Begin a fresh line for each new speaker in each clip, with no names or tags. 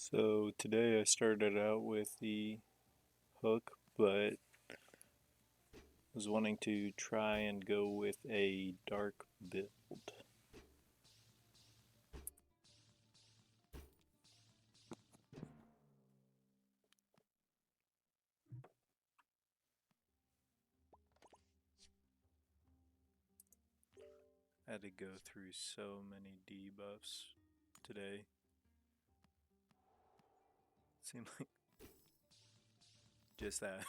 So today I started out with the hook, but was wanting to try and go with a dark build. I had to go through so many debuffs today. It seemed like just that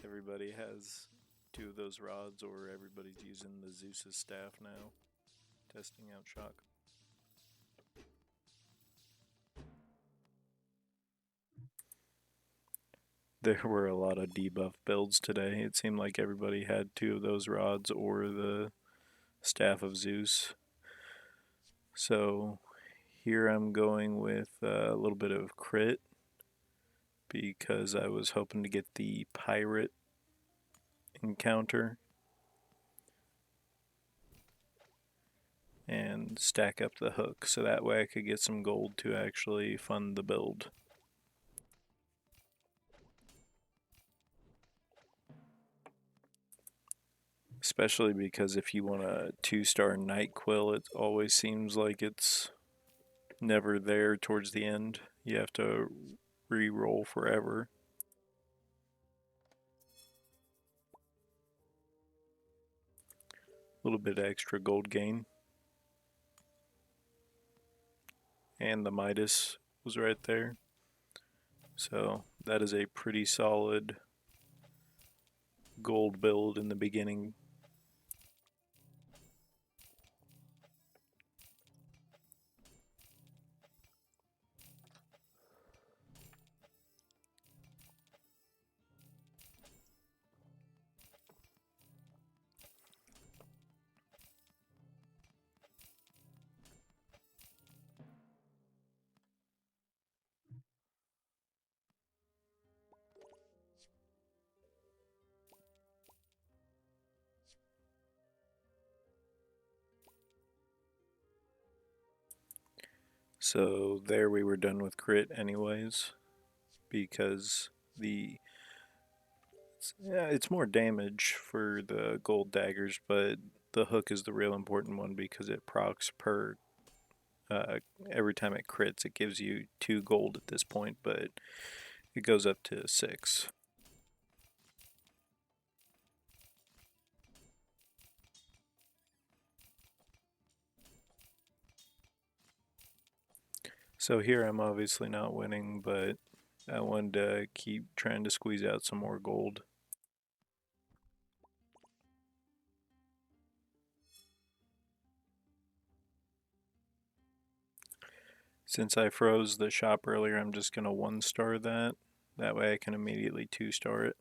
everybody has two of those rods, or everybody's using the Zeus's staff now, testing out shock. There were a lot of debuff builds today. It seemed like everybody had two of those rods or the Staff of Zeus. So here I'm going with a little bit of crit because I was hoping to get the pirate encounter and stack up the hook so that way I could get some gold to actually fund the build. Especially because if you want a 2-star Night Quill, it always seems like it's never there towards the end. You have to re-roll forever. A little bit extra gold gain. And the Midas was right there. So that is a pretty solid gold build in the beginning. So there we were done with crit anyways, because it's more damage for the gold daggers, but the hook is the real important one because it procs per uh, every time it crits. It gives you 2 gold at this point, but it goes up to 6. So here I'm obviously not winning, but I wanted to keep trying to squeeze out some more gold. Since I froze the shop earlier, I'm just going to 1-star that. That way I can immediately 2-star it.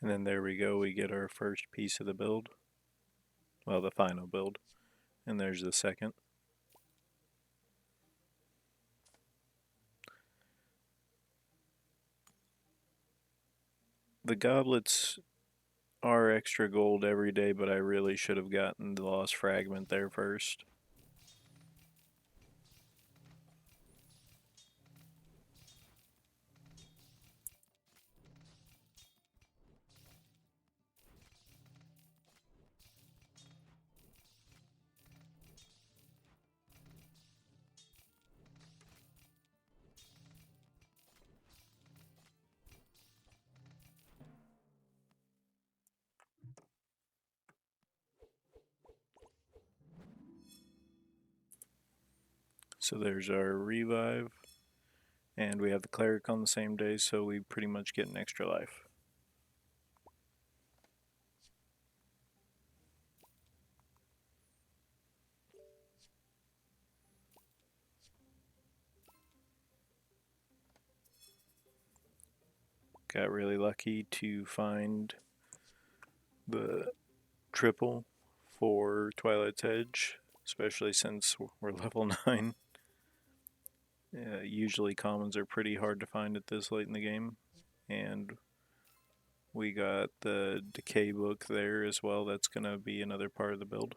And then there we go, we get our first piece of the build. Well, the final build. And there's the second. The goblets are extra gold every day, but I really should have gotten the Lost Fragment there first. So there's our revive. And we have the cleric on the same day, so we pretty much get an extra life. Got really lucky to find the triple for Twilight's Edge, especially since we're level 9. Usually commons are pretty hard to find at this late in the game, and we got the Decay book there as well. That's going to be another part of the build.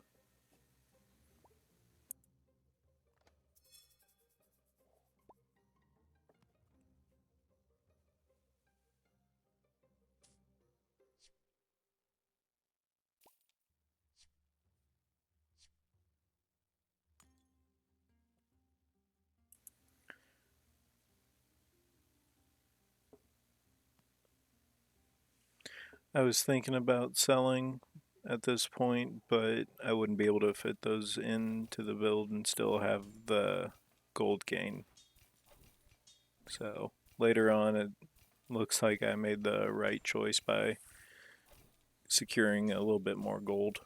I was thinking about selling at this point, but I wouldn't be able to fit those into the build and still have the gold gain. So later on, it looks like I made the right choice by securing a little bit more gold.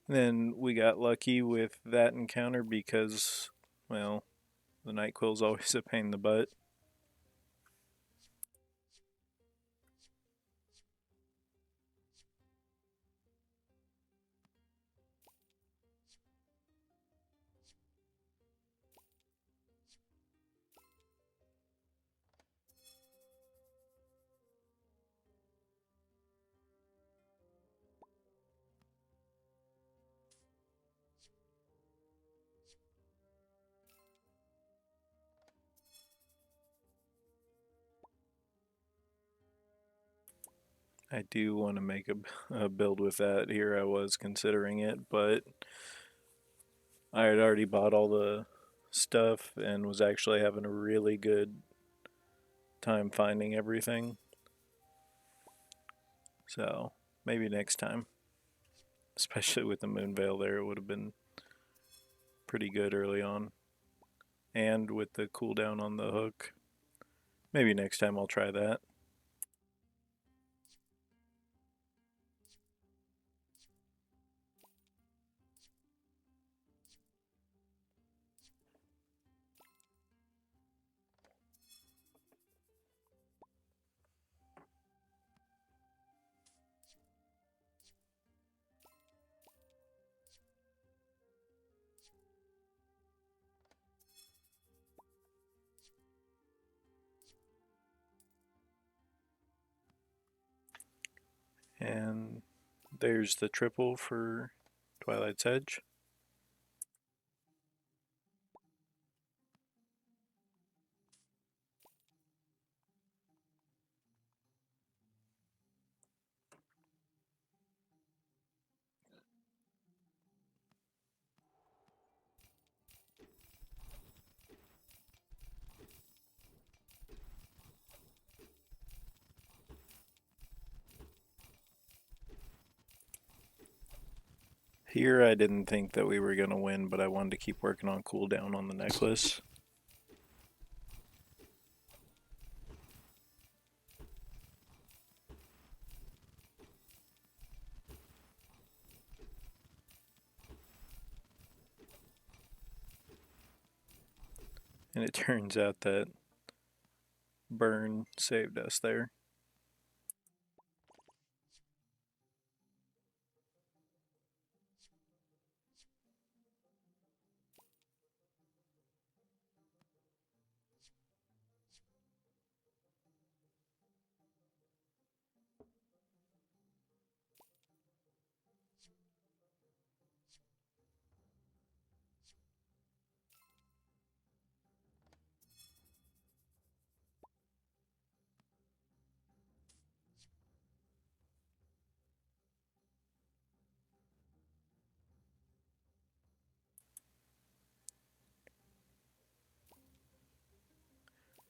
Then we got lucky with that encounter because, well, the Nightquill's always a pain in the butt. I do want to make a build with that. Here I was considering it, but I had already bought all the stuff and was actually having a really good time finding everything. So maybe next time, especially with the Moonveil there, it would have been pretty good early on. And with the cooldown on the hook, maybe next time I'll try that. And there's the triple for Twilight's Edge. Here I didn't think that we were going to win, but I wanted to keep working on cooldown on the necklace. And it turns out that burn saved us there.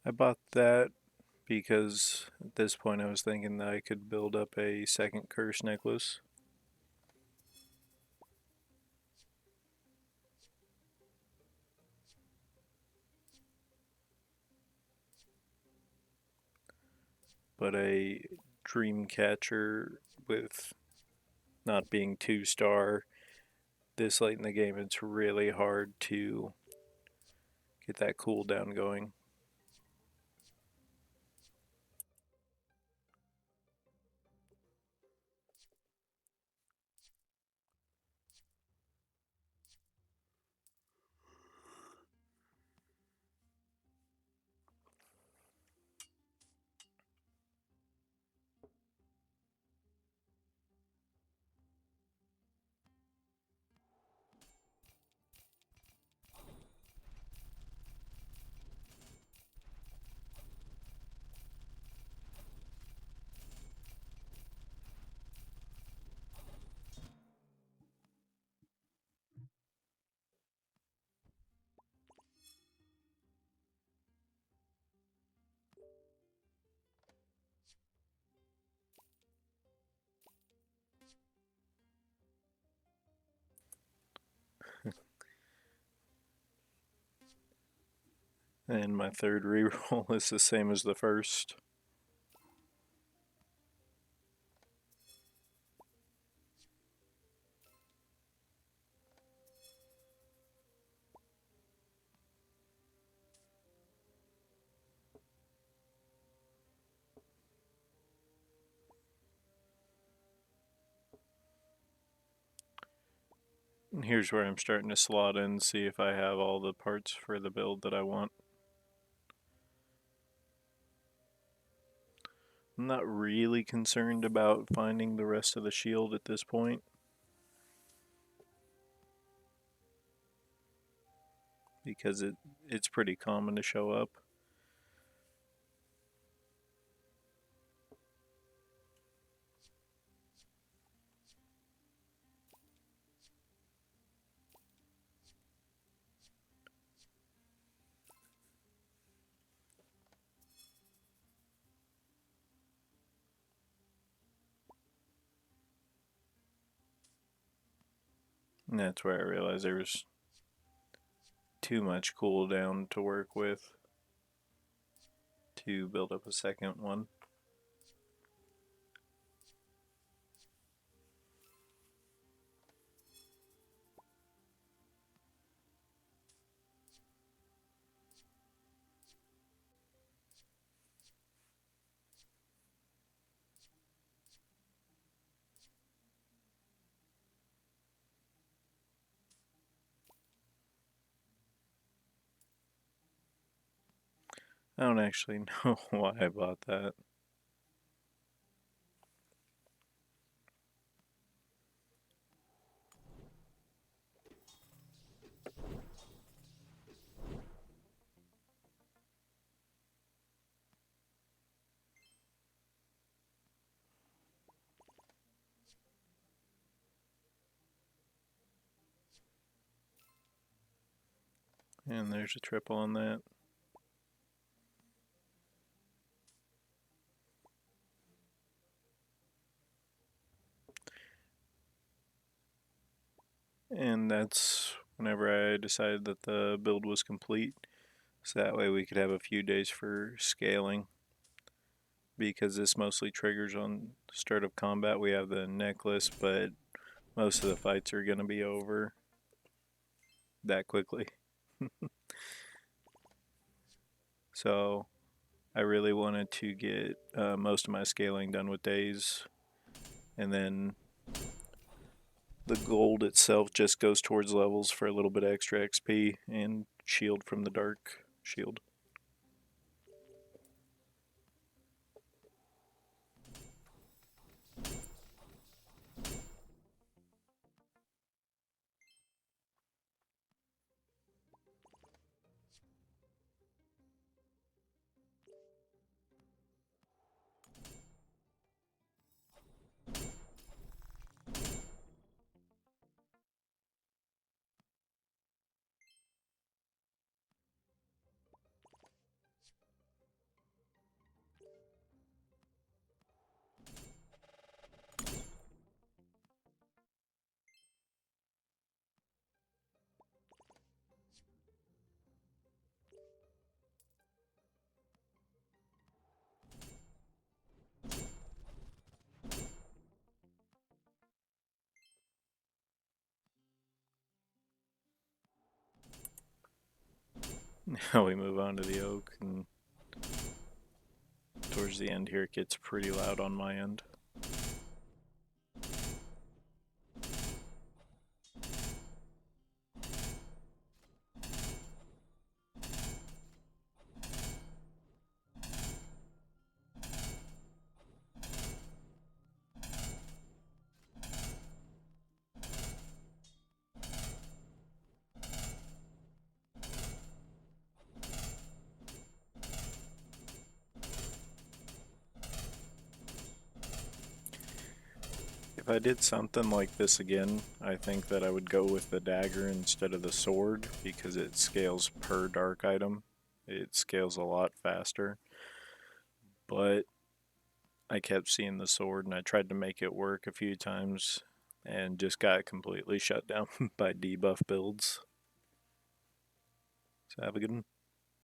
I bought that because at this point I was thinking that I could build up a second curse necklace. But a dream catcher with not being 2-star this late in the game, it's really hard to get that cooldown going. And my third reroll is the same as the first. And here's where I'm starting to slot in, see if I have all the parts for the build that I want. I'm not really concerned about finding the rest of the shield at this point, because it's pretty common to show up. And that's where I realized there was too much cooldown to work with to build up a second one. I don't actually know why I bought that. And there's a triple on that. And that's whenever I decided that the build was complete. So that way we could have a few days for scaling. Because this mostly triggers on start of combat. We have the necklace, but most of the fights are going to be over that quickly. So I really wanted to get most of my scaling done with days, and then the gold itself just goes towards levels for a little bit extra XP and shield from the dark shield. Now we move on to the oak, and towards the end here it gets pretty loud on my end. If I did something like this again, I think that I would go with the dagger instead of the sword because it scales per dark item. It scales a lot faster. But I kept seeing the sword and I tried to make it work a few times and just got completely shut down by debuff builds. So have a good one.